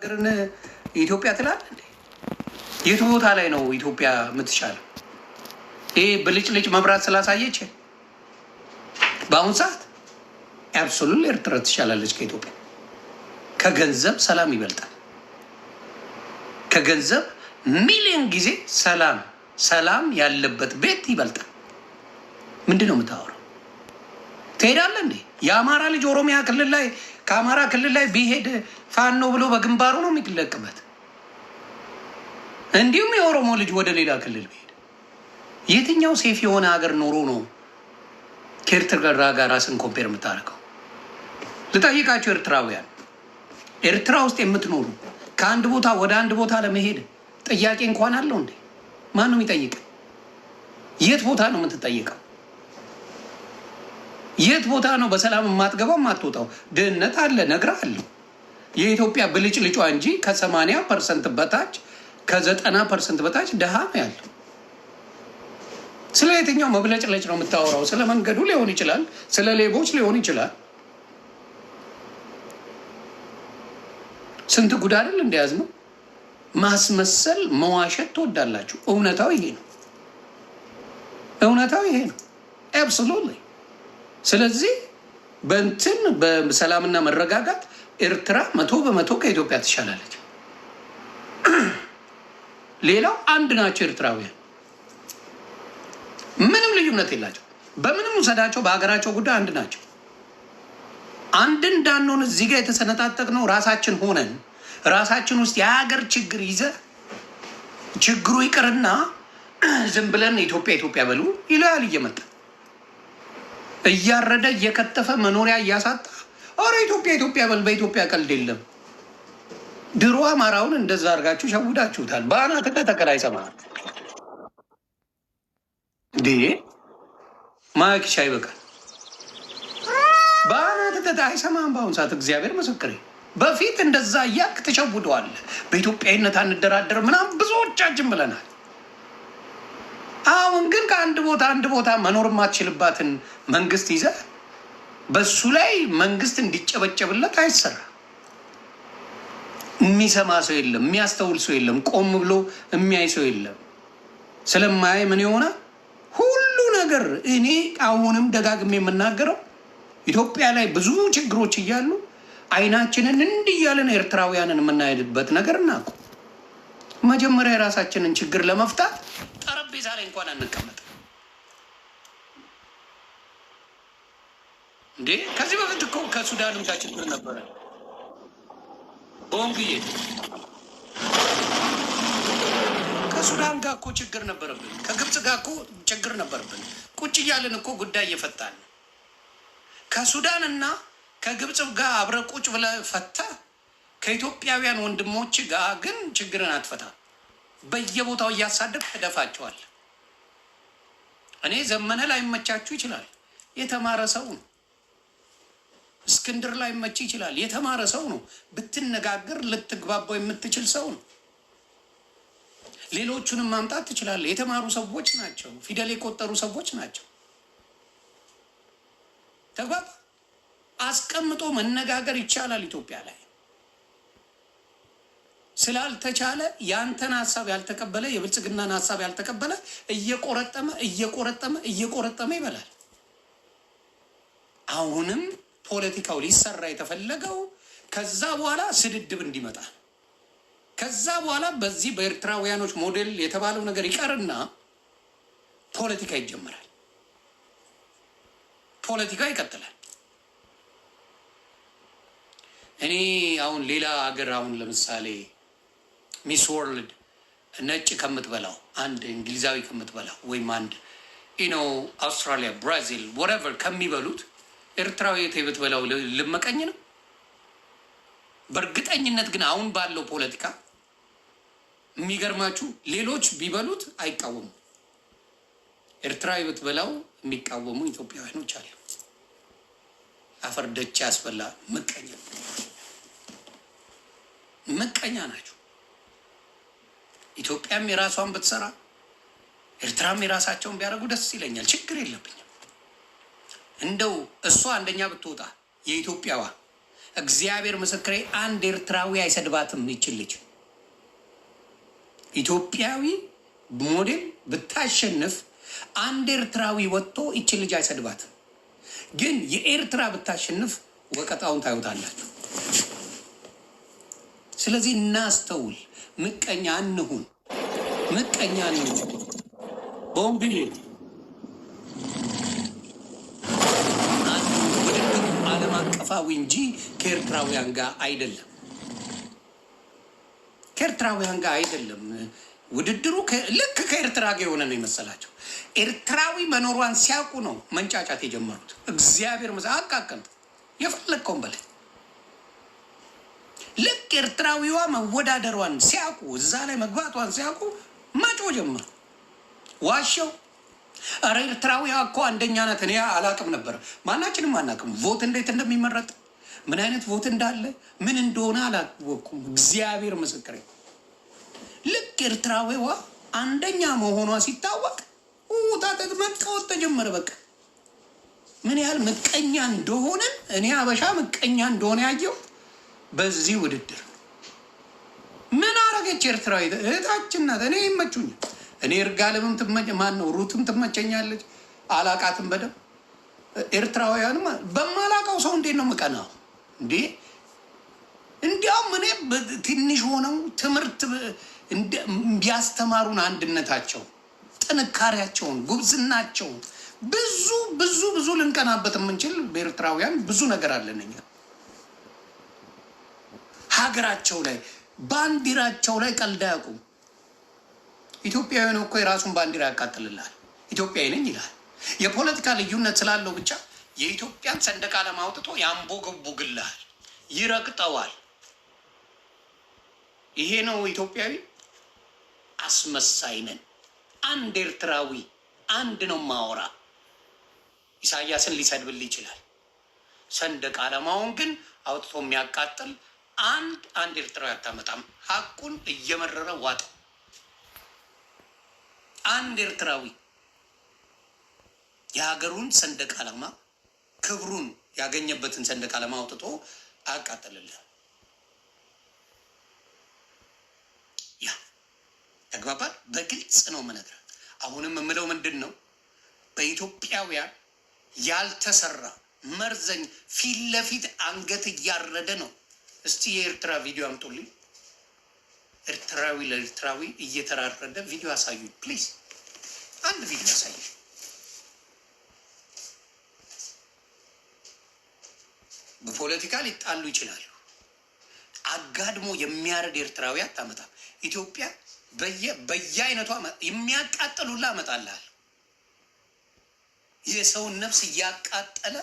ሀገርን ኢትዮጵያ ትላለህ እንዴ? የቱ ቦታ ላይ ነው ኢትዮጵያ የምትሻለው? ይሄ ብልጭልጭ መብራት ስላሳየች በአሁኑ ሰዓት አብሶሉት ኤርትራ ትሻላለች ከኢትዮጵያ። ከገንዘብ ሰላም ይበልጣል። ከገንዘብ ሚሊዮን ጊዜ ሰላም ያለበት ቤት ይበልጣል። ምንድን ነው የምታወራው? ትሄዳለህ እንዴ? የአማራ ልጅ ኦሮሚያ ክልል ላይ ከአማራ ክልል ላይ ቢሄድ ፋኖ ብሎ በግንባሩ ነው የሚለቅበት። እንዲሁም የኦሮሞ ልጅ ወደ ሌላ ክልል ቢሄድ የትኛው ሴፍ የሆነ ሀገር ኖሮ ነው ከኤርትራ ጋር ራስን ኮምፔር የምታደርገው? ልጠይቃቸው ኤርትራውያን፣ ኤርትራ ውስጥ የምትኖሩ ከአንድ ቦታ ወደ አንድ ቦታ ለመሄድ ጥያቄ እንኳን አለው እንዴ? ማን ነው የሚጠይቅ? የት ቦታ ነው የምትጠይቀው? የት ቦታ ነው በሰላም የማትገባው የማትወጣው? ድህነት አለ እነግርሃለሁ። የኢትዮጵያ ብልጭ ልጯ እንጂ ከ80% በታች ከ90% በታች ድሃ ነው ያለው። ስለ የትኛው መብለጭለጭ ነው የምታወራው? ስለ መንገዱ ሊሆን ይችላል፣ ስለ ሌቦች ሊሆን ይችላል። ስንት ጉድ አይደል እንደያዝ ነው። ማስመሰል መዋሸት ትወዳላችሁ። እውነታው ይሄ ነው። እውነታው ይሄ ነው። አብሶሉትሊ። ስለዚህ በእንትን በሰላምና መረጋጋት ኤርትራ 100% ከኢትዮጵያ ትሻላለች። ሌላው አንድ ናቸው ኤርትራውያን፣ ምንም ልዩነት የላቸው። በምንም ውሰዳቸው፣ በሀገራቸው ጉዳይ አንድ ናቸው። አንድ እንዳንሆን እዚህ ጋር የተሰነጣጠቅ ነው ራሳችን ሆነን ራሳችን ውስጥ የሀገር ችግር ይዘ ችግሩ ይቅርና ዝም ብለን ኢትዮጵያ በሉ ይላል እየመጣ እያረደ እየከተፈ መኖሪያ እያሳጣ ኧረ ኢትዮጵያ በል። በኢትዮጵያ ቀልድ የለም። ድሮ አማራውን እንደዛ አድርጋችሁ ሸውዳችሁታል። በአናት ተከላይ ሰማል እንዴ ማኪሻ ይበቃል። በአናት አይሰማም በአሁን ሰዓት። እግዚአብሔር ምስክሬ። በፊት እንደዛ እያክ ተሸውደዋል። በኢትዮጵያዊነት አንደራደር ምናምን ብዙዎቻችን ብለናል። አሁን ግን ከአንድ ቦታ መኖር የማትችልባትን መንግስት ይዘ በሱ ላይ መንግስት እንዲጨበጨብለት አይሰራ። የሚሰማ ሰው የለም፣ የሚያስተውል ሰው የለም፣ ቆም ብሎ የሚያይ ሰው የለም። ስለማያይ ምን የሆነ ሁሉ ነገር እኔ አሁንም ደጋግሜ የምናገረው ኢትዮጵያ ላይ ብዙ ችግሮች እያሉ አይናችንን እንዲህ እያለን ኤርትራውያንን የምናሄድበት ነገር እናቁ። መጀመሪያ የራሳችንን ችግር ለመፍታት ጠረጴዛ ላይ እንኳን አንቀመጥ እንዴ። ከዚህ በፊት እኮ ከሱዳንም ጋር ችግር ነበረ። ቦንግዬ ከሱዳን ጋር እኮ ችግር ነበረብን። ከግብፅ ጋር እኮ ችግር ነበረብን። ቁጭ እያለን እኮ ጉዳይ እየፈታን ከሱዳን እና ከግብፅ ጋር አብረ ቁጭ ብለ ፈታ። ከኢትዮጵያውያን ወንድሞች ጋር ግን ችግርን አትፈታ። በየቦታው እያሳደብ ትደፋቸዋል። እኔ ዘመነ ላይመቻችሁ ይችላል፣ የተማረ ሰው ነው። እስክንድር ላይመች ይችላል፣ የተማረ ሰው ነው። ብትነጋገር ልትግባባው የምትችል ሰው ነው። ሌሎቹንም ማምጣት ትችላለህ። የተማሩ ሰዎች ናቸው፣ ፊደል የቆጠሩ ሰዎች ናቸው። ተግባባ። አስቀምጦ መነጋገር ይቻላል። ኢትዮጵያ ላይ ስላልተቻለ ያንተን ሀሳብ ያልተቀበለ የብልጽግናን ሀሳብ ያልተቀበለ እየቆረጠመ ይበላል። አሁንም ፖለቲካው ሊሰራ የተፈለገው ከዛ በኋላ ስድድብ እንዲመጣ፣ ከዛ በኋላ በዚህ በኤርትራውያኖች ሞዴል የተባለው ነገር ይቀርና ፖለቲካ ይጀምራል። ፖለቲካ ይቀጥላል። እኔ አሁን ሌላ ሀገር አሁን ለምሳሌ ሚስ ወርልድ ነጭ ከምትበላው አንድ እንግሊዛዊ ከምትበላው ወይም አንድ አውስትራሊያ፣ ብራዚል ወረቨር ከሚበሉት ኤርትራዊ ብትበላው ልመቀኝ ነው። በእርግጠኝነት ግን አሁን ባለው ፖለቲካ የሚገርማችሁ ሌሎች ቢበሉት አይቃወሙም። ኤርትራዊ ብትበላው የሚቃወሙ ኢትዮጵያውያኖች አሉ። አፈር ደች ያስበላ መቀኛ ናቸው። ኢትዮጵያም የራሷን ብትሰራ ኤርትራም የራሳቸውን ቢያደርጉ ደስ ይለኛል። ችግር የለብኝም። እንደው እሷ አንደኛ ብትወጣ የኢትዮጵያዋ እግዚአብሔር ምስክሬ አንድ ኤርትራዊ አይሰድባትም ይችልች ኢትዮጵያዊ ሞዴል ብታሸንፍ አንድ ኤርትራዊ ወጥቶ ይችል ልጅ አይሰድባትም። ግን የኤርትራ ብታሸንፍ ወቀጣውን ታዩታላችሁ። ስለዚህ እናስተውል። ምቀኛ አንሁን፣ ምቀኛ አንሁን። ቦምቢ ዓለም አቀፋዊ እንጂ ከኤርትራውያን ጋር አይደለም፣ ከኤርትራውያን ጋር አይደለም። ውድድሩ ልክ ከኤርትራ ጋር የሆነ ነው የመሰላቸው። ኤርትራዊ መኖሯን ሲያውቁ ነው መንጫጫት የጀመሩት። እግዚአብሔር አቃቀም የፈለግከውን በላይ ልክ ኤርትራዊዋ መወዳደሯን ሲያውቁ፣ እዛ ላይ መግባቷን ሲያውቁ ማጮ ጀመሩ። ዋሸው። ኧረ ኤርትራዊዋ እኮ አንደኛ ናት። እኔ አላቅም ነበር፣ ማናችንም አናቅም። ቮት እንዴት እንደሚመረጥ ምን አይነት ቮት እንዳለ ምን እንደሆነ አላወኩም። እግዚአብሔር ምስክሬ። ልክ ኤርትራዊዋ አንደኛ መሆኗ ሲታወቅ ታጠቅ መቃወጥ ተጀመረ። በቃ ምን ያህል ምቀኛ እንደሆነ እኔ አበሻ ምቀኛ እንደሆነ ያየው በዚህ ውድድር። ምን አረገች ኤርትራዊ? እህታችን ናት። እኔ ይመቹኝ። እኔ እርጋለምም ማን ነው ሩትም ትመቸኛለች። አላቃትም በደም ኤርትራውያንም በማላቀው ሰው እንዴት ነው ምቀናው እንዴ? እንዲያውም እኔ ትንሽ ሆነው ትምህርት ቢያስተማሩን አንድነታቸው፣ ጥንካሬያቸውን፣ ጉብዝናቸውን ብዙ ብዙ ብዙ ልንቀናበት የምንችል በኤርትራውያን ብዙ ነገር አለን። እኛ ሀገራቸው ላይ ባንዲራቸው ላይ ቀልድ አያውቁም። ኢትዮጵያውያን እኮ የራሱን ባንዲራ ያቃጥልላል። ኢትዮጵያዊ ነኝ ይላል። የፖለቲካ ልዩነት ስላለው ብቻ የኢትዮጵያን ሰንደቅ ዓላማ አውጥቶ ያንቦገቡግልሃል፣ ይረግጠዋል። ይሄ ነው ኢትዮጵያዊ። አስመሳይ ነን። አንድ ኤርትራዊ አንድ ነው ማወራ። ኢሳያስን ሊሰድብል ይችላል። ሰንደቅ ዓላማውን ግን አውጥቶ የሚያቃጥል አንድ ኤርትራዊ አታመጣም። ሀቁን እየመረረ ዋጠው። አንድ ኤርትራዊ የሀገሩን ሰንደቅ ዓላማ ክብሩን ያገኘበትን ሰንደቅ ዓላማ አውጥቶ አቃጥልልህ። ያ ተግባባል። በግልጽ ነው የምነግርህ። አሁንም የምለው ምንድን ነው፣ በኢትዮጵያውያን ያልተሰራ መርዘኝ ፊት ለፊት አንገት እያረደ ነው። እስቲ የኤርትራ ቪዲዮ አምጡልኝ። ኤርትራዊ ለኤርትራዊ እየተራረደ ቪዲዮ አሳዩ ፕሊዝ። አንድ ቪዲዮ አሳዩ። በፖለቲካ ሊጣሉ ይችላሉ። አጋድሞ የሚያረድ ኤርትራዊ አታመጣም። ኢትዮጵያ በየአይነቷ የሚያቃጥሉላ አመጣልሃል። የሰውን ነፍስ እያቃጠለ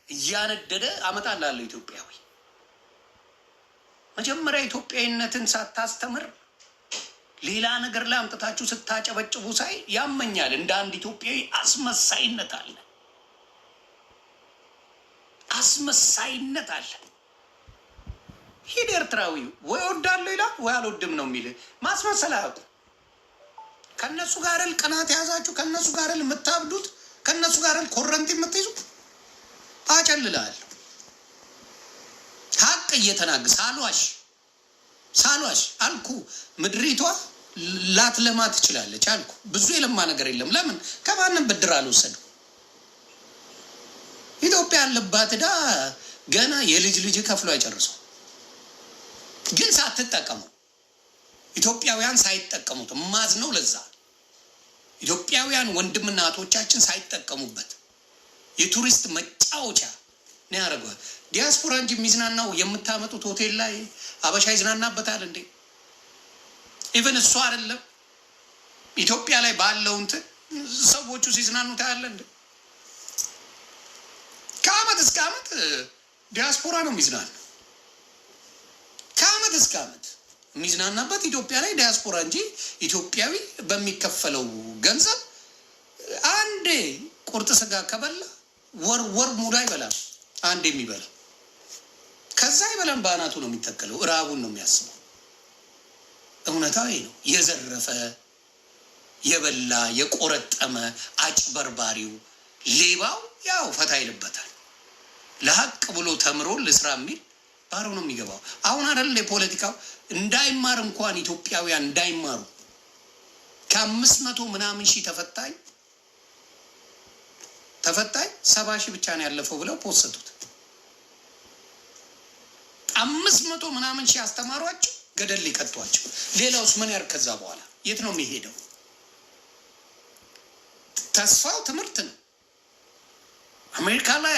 እያነደደ አመጣልሃለሁ። ኢትዮጵያዊ መጀመሪያ ኢትዮጵያዊነትን ሳታስተምር ሌላ ነገር ላይ አምጥታችሁ ስታጨበጭቡ ሳይ ያመኛል። እንደ አንድ ኢትዮጵያዊ አስመሳይነት አለ፣ አስመሳይነት አለ። ሂድ ኤርትራዊ ወይ ወዳለሁ ይላል ወይ አልወድም ነው የሚል ማስመሰል አያውቁም። ከነሱ ጋር ቅናት የያዛችሁ፣ ከነሱ ጋር የምታብዱት፣ ከነሱ ጋር ኮረንቲ የምትይዙ አጨልላለሁ። ሀቅ እየተናግ ሳሏሽ አልኩ። ምድሪቷ ላትለማ ትችላለች አልኩ። ብዙ የለማ ነገር የለም። ለምን? ከማንም ብድር አልወሰድም። ኢትዮጵያ ያለባት ዕዳ ገና የልጅ ልጅ ከፍሎ አይጨርሰው። ግን ሳትጠቀሙ ኢትዮጵያውያን ሳይጠቀሙት ማዝ ነው። ለዛ ኢትዮጵያውያን ወንድምና እህቶቻችን ሳይጠቀሙበት የቱሪስት መጫወቻ ነው ያደረገዋል። ዲያስፖራ እንጂ የሚዝናናው የምታመጡት ሆቴል ላይ አበሻ ይዝናናበታል እንዴ? ኢቨን እሱ አይደለም ኢትዮጵያ ላይ ባለው እንትን ሰዎቹ ሲዝናኑ ታያለ እንዴ? ከአመት እስከ አመት ዲያስፖራ ነው የሚዝናና። ከአመት እስከ አመት የሚዝናናበት ኢትዮጵያ ላይ ዲያስፖራ እንጂ ኢትዮጵያዊ በሚከፈለው ገንዘብ አንዴ ቁርጥ ስጋ ከበላ ወር ሙሉ አይበላም። አንድ የሚበላ ከዛ አይበላም። በአናቱ ነው የሚተከለው። እራቡን ነው የሚያስበው። እውነታዊ ነው። የዘረፈ የበላ የቆረጠመ አጭበርባሪው ሌባው ያው ፈታ ይልበታል። ለሐቅ ብሎ ተምሮ ለስራ የሚል ባሮ ነው የሚገባው። አሁን አይደል የፖለቲካው እንዳይማር እንኳን ኢትዮጵያውያን እንዳይማሩ ከ500 ምናምን ሺህ ተፈታኝ 70 ሺህ ብቻ ነው ያለፈው ብለው ፖስተቱት። 500 ምናምን ሺህ አስተማሯቸው ገደል ሊከቷቸው። ሌላውስ ምን ያርግ? ከዛ በኋላ የት ነው የሚሄደው? ተስፋው ትምህርት ነው። አሜሪካ ላይ